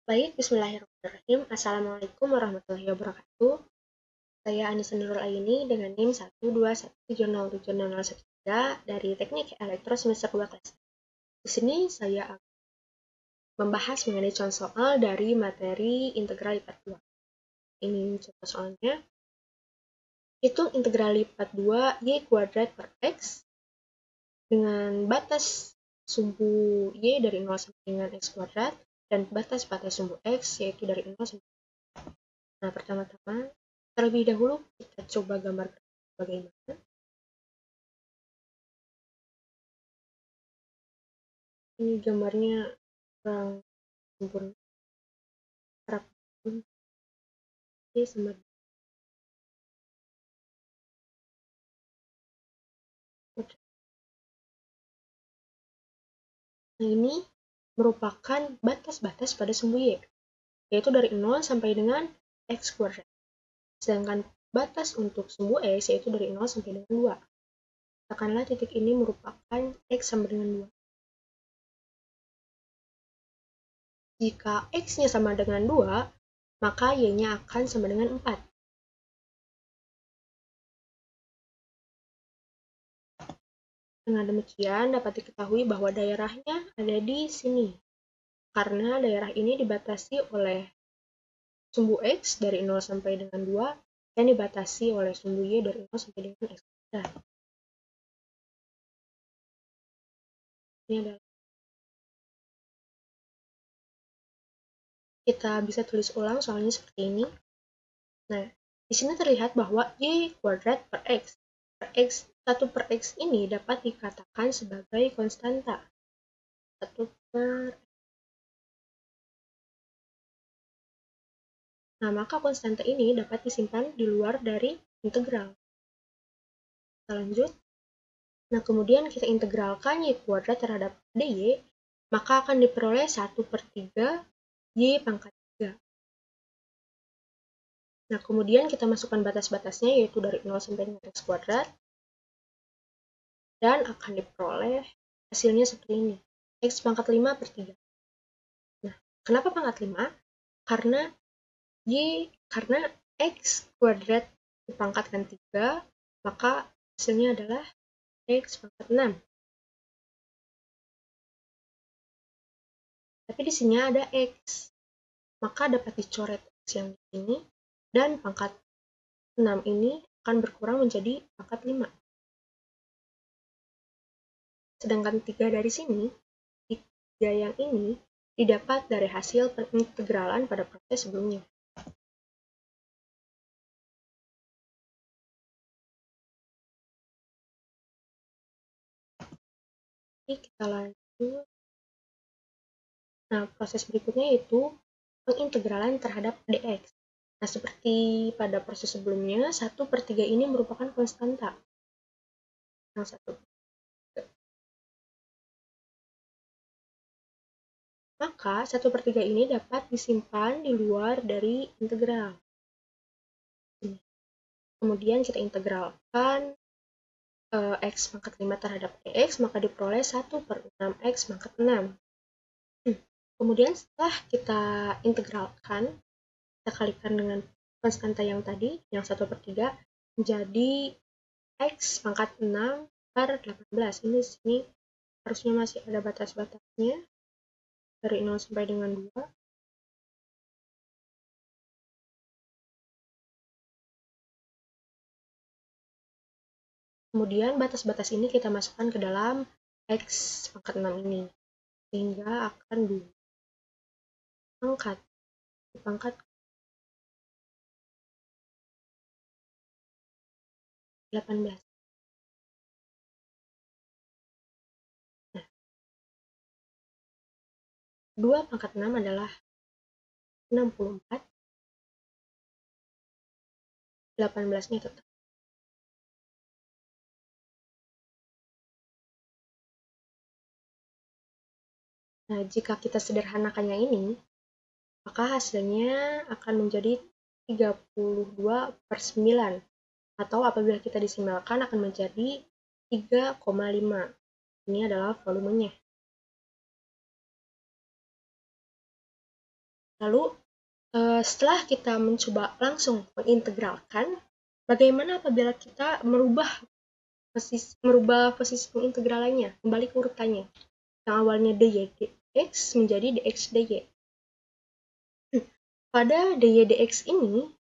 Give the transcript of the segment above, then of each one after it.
Baik, bismillahirrahmanirrahim. Assalamualaikum warahmatullahi wabarakatuh. Saya Anissa Nurul Aini dengan NIM 121707013 dari Teknik Elektro semester 2 kelas. Di sini saya akan membahas mengenai contoh soal dari materi integral lipat 2. Ini contoh soalnya. Hitung integral lipat 2 y kuadrat per x dengan batas sumbu y dari 0 sampai dengan x kuadrat dan batas-batas sumbu x yaitu dari 0 sampai. Nah, pertama-tama terlebih dahulu kita coba gambar bagaimana. Ini gambarnya kurang sempurna. Harap sama. Nah, ini merupakan batas-batas pada sumbu y, yaitu dari 0 sampai dengan x kuadrat. Sedangkan batas untuk sumbu x yaitu dari 0 sampai dengan 2. Katakanlah titik ini merupakan x sama dengan 2. Jika x-nya sama dengan 2, maka y-nya akan sama dengan 4. Dengan demikian, dapat diketahui bahwa daerahnya ada di sini. Karena daerah ini dibatasi oleh sumbu x dari 0 sampai dengan 2, dan dibatasi oleh sumbu y dari 0 sampai dengan x kuadrat. Ini adalah kita bisa tulis ulang soalnya seperti ini. Nah, di sini terlihat bahwa y kuadrat per x. 1 per x ini dapat dikatakan sebagai konstanta. 1 per. Nah, maka konstanta ini dapat disimpan di luar dari integral. Kita lanjut. Nah, kemudian kita integralkan y kuadrat terhadap dy, maka akan diperoleh 1 per 3 y pangkat 3. Nah, kemudian kita masukkan batas-batasnya, yaitu dari 0 sampai dengan x kuadrat, dan akan diperoleh hasilnya seperti ini, x pangkat 5 per 3. Nah, kenapa pangkat 5? Karena x kuadrat dipangkatkan 3, maka hasilnya adalah x pangkat 6. Tapi di sini ada x, maka dapat dicoret x yang di sini, dan pangkat 6 ini akan berkurang menjadi pangkat 5. Sedangkan 3 dari sini, 3 yang ini didapat dari hasil pengintegralan pada proses sebelumnya. Oke, kita lanjut. Nah, proses berikutnya yaitu pengintegralan terhadap dx. Nah, seperti pada proses sebelumnya, 1 per 3 ini merupakan konstanta. Yang 1. Maka 1 per 3 ini dapat disimpan di luar dari integral. Kemudian kita integralkan x pangkat 5 terhadap dx, maka diperoleh 1 per 6x pangkat 6. Kemudian setelah kita integralkan, kita kalikan dengan konstanta yang tadi, yang 1 per 3, menjadi x pangkat 6 per 18. Ini di sini harusnya masih ada batas-batasnya, dari 0 sampai dengan 2. Kemudian batas-batas ini kita masukkan ke dalam x pangkat 6 ini, sehingga akan dipangkat 18. Nah, 2 pangkat 6 adalah 64, 18-nya tetap. Nah, jika kita sederhanakannya ini, maka hasilnya akan menjadi 32 per 9. Atau apabila kita desimalkan akan menjadi 3,5. Ini adalah volumenya. Lalu setelah kita mencoba langsung mengintegralkan, bagaimana apabila kita merubah posisi pengintegralannya, kembali ke urutannya. Yang awalnya dy dx menjadi dx dy. Pada dy dx ini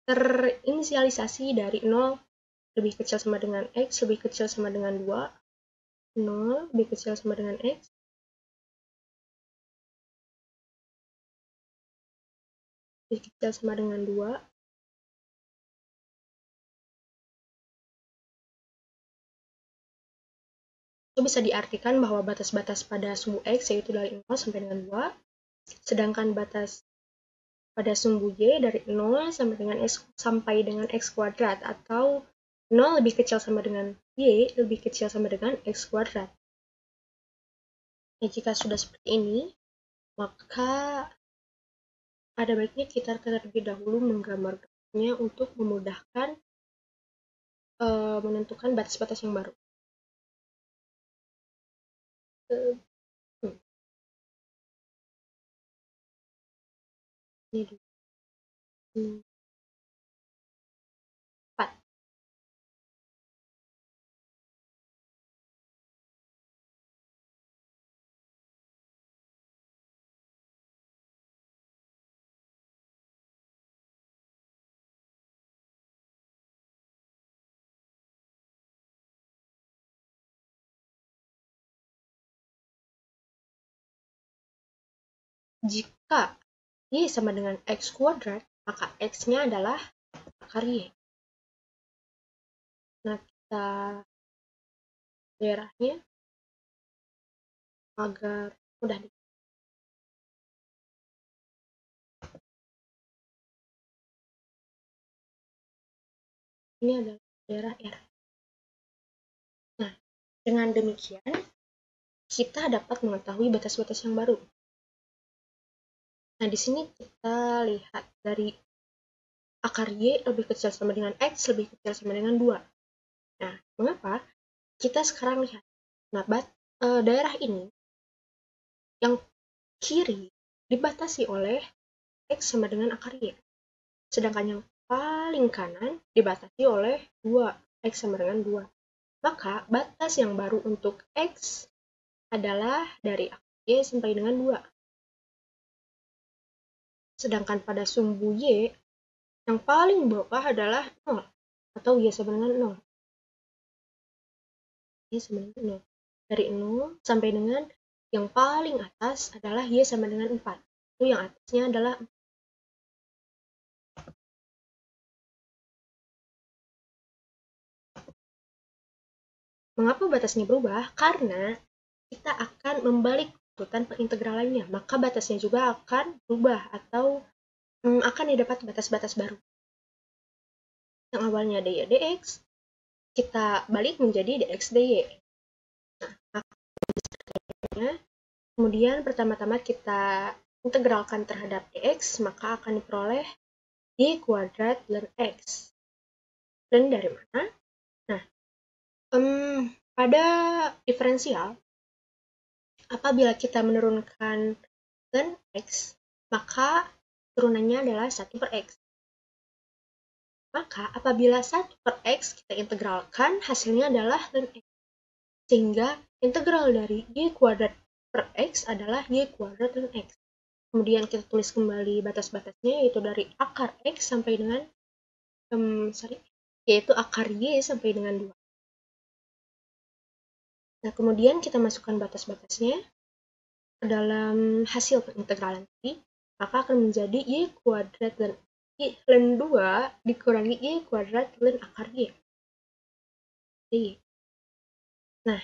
terinisialisasi dari 0 lebih kecil sama dengan x, lebih kecil sama dengan 2, 0 lebih kecil sama dengan x, lebih kecil sama dengan 2, itu bisa diartikan bahwa batas-batas pada sumbu x yaitu dari 0 sampai dengan 2, sedangkan batas pada sumbu y dari 0 sampai dengan x kuadrat, atau 0 lebih kecil sama dengan y lebih kecil sama dengan x kuadrat. Nah, jika sudah seperti ini, maka ada baiknya kita terlebih dahulu menggambarkannya untuk memudahkan menentukan batas-batas yang baru. Ini dulu. 4. Jika y sama dengan x kuadrat, maka x-nya adalah akar y. Nah, kita daerahnya agar mudah. Ini adalah daerah R. Nah, dengan demikian, kita dapat mengetahui batas-batas yang baru. Nah, di sini kita lihat dari akar y lebih kecil sama dengan x lebih kecil sama dengan 2. Nah, mengapa? Kita sekarang lihat. Nah, daerah ini yang kiri dibatasi oleh x sama dengan akar y. Sedangkan yang paling kanan dibatasi oleh 2, x sama dengan 2. Maka batas yang baru untuk x adalah dari akar y sampai dengan 2. Sedangkan pada sumbu y, yang paling bawah adalah 0, atau y sama dengan 0. Y sama dengan 0. Dari 0 sampai dengan yang paling atas adalah y sama dengan 4. Itu yang atasnya adalah 4. Mengapa batasnya berubah? Karena kita akan membalik urutan pengintegralannya, maka batasnya juga akan berubah atau akan didapat batas-batas baru. Yang awalnya dy dx, kita balik menjadi dx dy. Nah, kemudian pertama-tama kita integralkan terhadap dx, maka akan diperoleh y kuadrat ln x. Dan dari mana? Nah, pada diferensial, apabila kita menurunkan ln x, maka turunannya adalah 1 per x. Maka apabila 1 per x kita integralkan, hasilnya adalah ln x. Sehingga integral dari y kuadrat per x adalah y kuadrat ln x. Kemudian kita tulis kembali batas-batasnya, yaitu dari akar x sampai dengan yaitu akar y sampai dengan 2. Nah, kemudian kita masukkan batas-batasnya ke dalam hasil pengintegralan tadi, maka akan menjadi y kuadrat ln 2 dikurangi y kuadrat ln akar y. Nah,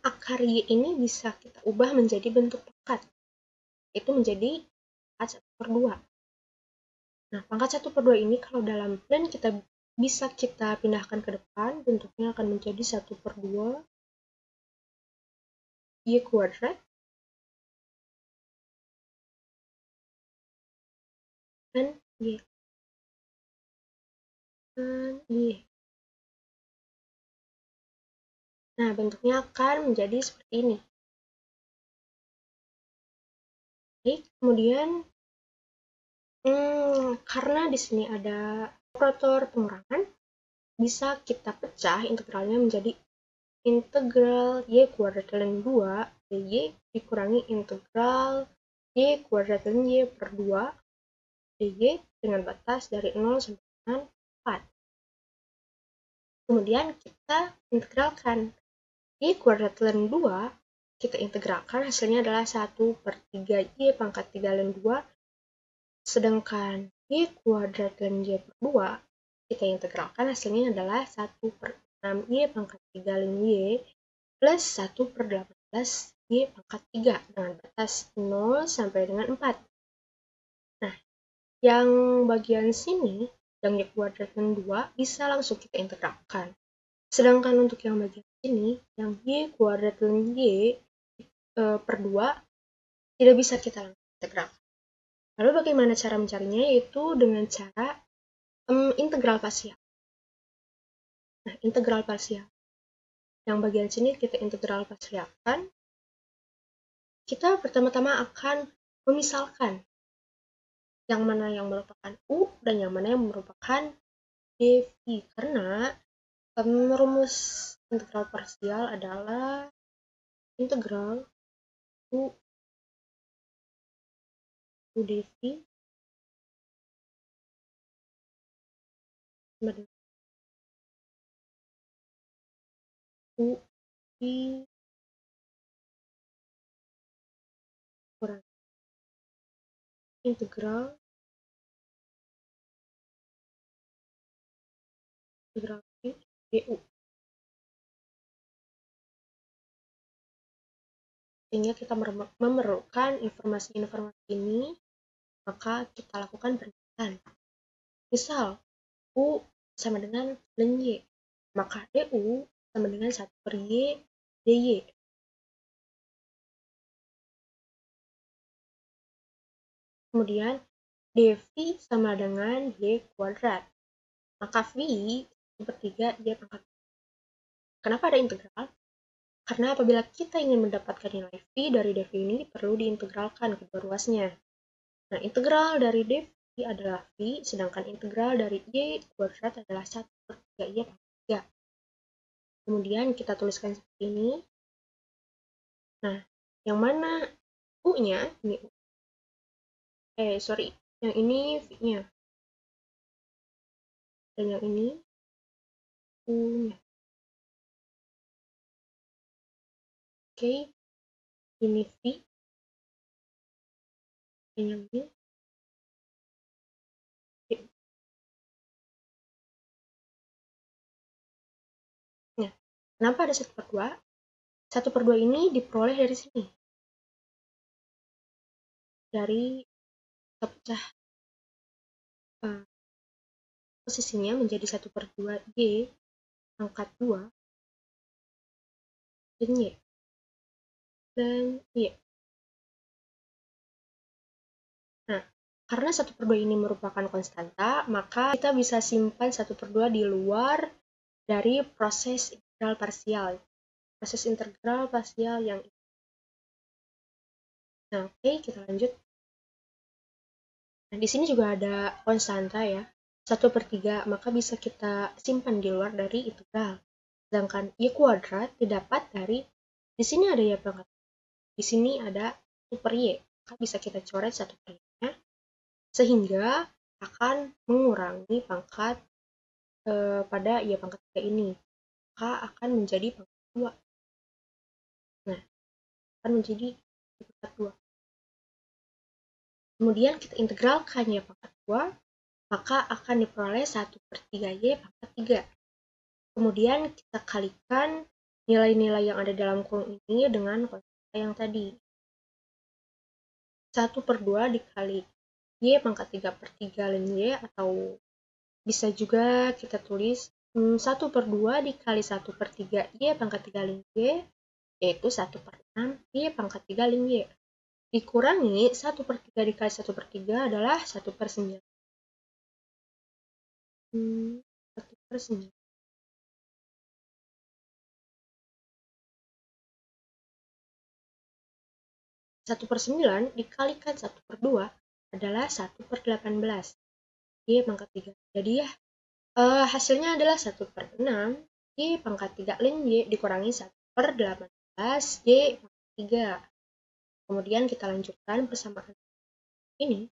akar y ini bisa kita ubah menjadi bentuk pangkat, itu menjadi pangkat 1 per 2. Nah, pangkat 1 per 2 ini kalau dalam plan bisa kita pindahkan ke depan, bentuknya akan menjadi 1 per 2 y kuadrat dan y. Nah, bentuknya akan menjadi seperti ini. Baik, kemudian karena di sini ada operator pengurangan, bisa kita pecah integralnya menjadi integral y kuadrat ln 2 dy dikurangi integral y kuadrat ln y per 2 dy dengan batas dari 0 sampai dengan 4. Kemudian kita integralkan y kuadrat ln 2, kita integralkan hasilnya adalah 1/3 y pangkat 3 ln 2, sedangkan y kuadrat ln y per 2, kita integralkan hasilnya adalah 1/6 y pangkat 3 ln y plus 1/18 y pangkat 3 dengan batas 0 sampai dengan 4. Nah, yang bagian sini, yang y kuadrat ln 2, bisa langsung kita integralkan. Sedangkan untuk yang bagian sini, yang y kuadrat ln y per 2, tidak bisa kita langsung integralkan. Lalu bagaimana cara mencarinya? Yaitu dengan cara integral parsial. Nah, integral parsial. Yang bagian sini kita integral parsialkan. Kita pertama-tama akan memisalkan yang mana yang merupakan U dan yang mana yang merupakan dv. Karena rumus integral parsial adalah integral U dv sama dengan U I kurang integral I du. Sehingga kita memerlukan informasi-informasi ini, maka kita lakukan perbandingan. Misal, U sama dengan ln Y, maka du sama dengan 1/Y dy. Kemudian dv sama dengan y kuadrat, maka v 1/3 y pangkat. Kenapa ada integral? Karena apabila kita ingin mendapatkan nilai v dari dv ini, perlu diintegralkan kedua ruasnya. Nah, integral dari dv adalah v, sedangkan integral dari y kuadrat adalah 1/3 y pangkat 3. Kemudian kita tuliskan seperti ini. Nah, yang mana u-nya, ini yang ini v-nya. Dan yang ini u-nya. Oke, ini v. Dan yang ini v. Nah, kenapa ada 1/2? 1/2 ini diperoleh dari sini. Dari kita pecah posisinya menjadi 1/2 y pangkat 2 dan y. Dan y. Nah, karena 1/2 ini merupakan konstanta, maka kita bisa simpan 1/2 di luar dari proses integral parsial. Proses integral parsial yang ini. Nah, oke, kita lanjut. Nah, di sini juga ada konstanta ya, 1/3, maka bisa kita simpan di luar dari integral. Sedangkan y kuadrat didapat dari, di sini ada y pangkat, di sini ada 1/y, maka bisa kita coret 1/y-nya, sehingga akan mengurangi pangkat pada y pangkat 3 ini, maka akan menjadi pangkat 2. Nah, akan menjadi y pangkat 2. Kemudian kita integralkan y pangkat 2, maka akan diperoleh 1/3 y pangkat 3. Kemudian kita kalikan nilai-nilai yang ada dalam kurung ini dengan konstanta yang tadi. 1/2 dikali y pangkat 3/3 ln y, atau bisa juga kita tulis 1/2 dikali 1/3 y pangkat 3 ln y, yaitu 1/6 y pangkat 3 ln y. Dikurangi 1/3 dikali 1/3 adalah 1/9. 1/9. 1/9 dikalikan 1/2 adalah 1/18. Y pangkat 3. Jadi ya, hasilnya adalah 1/6 Y pangkat 3 ln Y dikurangi 1/18 Y pangkat 3. Kemudian kita lanjutkan persamaan ini.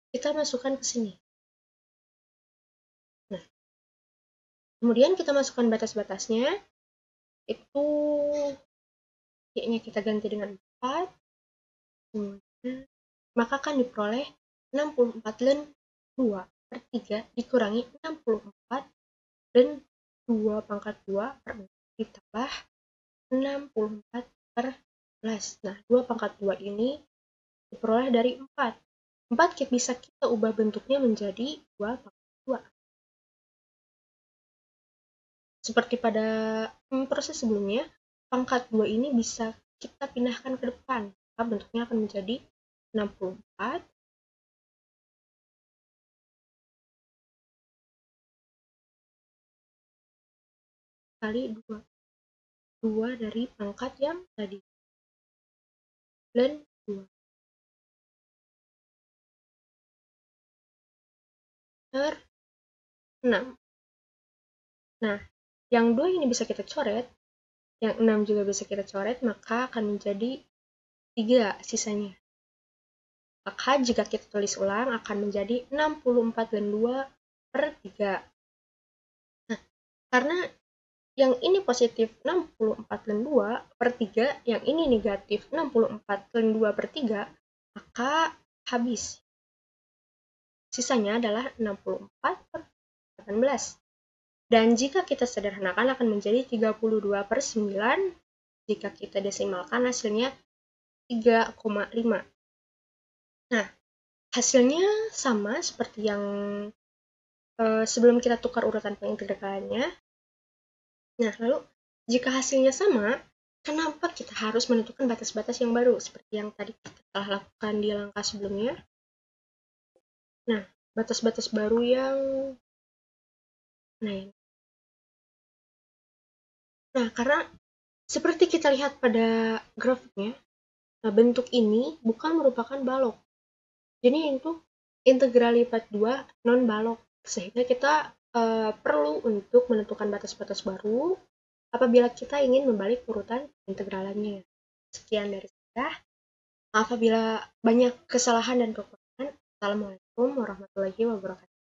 Kita masukkan ke sini. Nah, kemudian kita masukkan batas-batasnya. Itu Y-nya kita ganti dengan 4. Maka akan diperoleh 64 ln 2/3 dikurangi 64 ln 2 pangkat 2 per 4 ditambah 64/11. Nah, 2 pangkat 2 ini diperoleh dari 4. 4 bisa kita ubah bentuknya menjadi 2 pangkat 2. Seperti pada proses sebelumnya, pangkat 2 ini bisa kita pindahkan ke depan. Maka bentuknya akan menjadi 64 kali 2. 2 dari pangkat yang tadi. Dan 2. Per 6. Nah, yang 2 ini bisa kita coret, yang 6 juga bisa kita coret, maka akan menjadi 3 sisanya. Maka jika kita tulis ulang akan menjadi 64 ln 2/3. Nah, karena yang ini positif 64 ln 2/3, yang ini negatif 64 ln 2/3, maka habis. Sisanya adalah 64/18. Dan jika kita sederhanakan akan menjadi 32/9. Jika kita desimalkan hasilnya 3,5. Nah, hasilnya sama seperti yang sebelum kita tukar urutan pengintegralannya. Nah, lalu jika hasilnya sama, kenapa kita harus menentukan batas-batas yang baru seperti yang tadi kita telah lakukan di langkah sebelumnya? Nah, batas-batas baru yang Nah, karena seperti kita lihat pada grafiknya, bentuk ini bukan merupakan balok. Jadi itu integral lipat 2 non-balok. Sehingga kita perlu untuk menentukan batas-batas baru apabila kita ingin membalik urutan integralannya. Sekian dari saya. Apabila banyak kesalahan dan kekurangan, Assalamualaikum warahmatullahi wabarakatuh.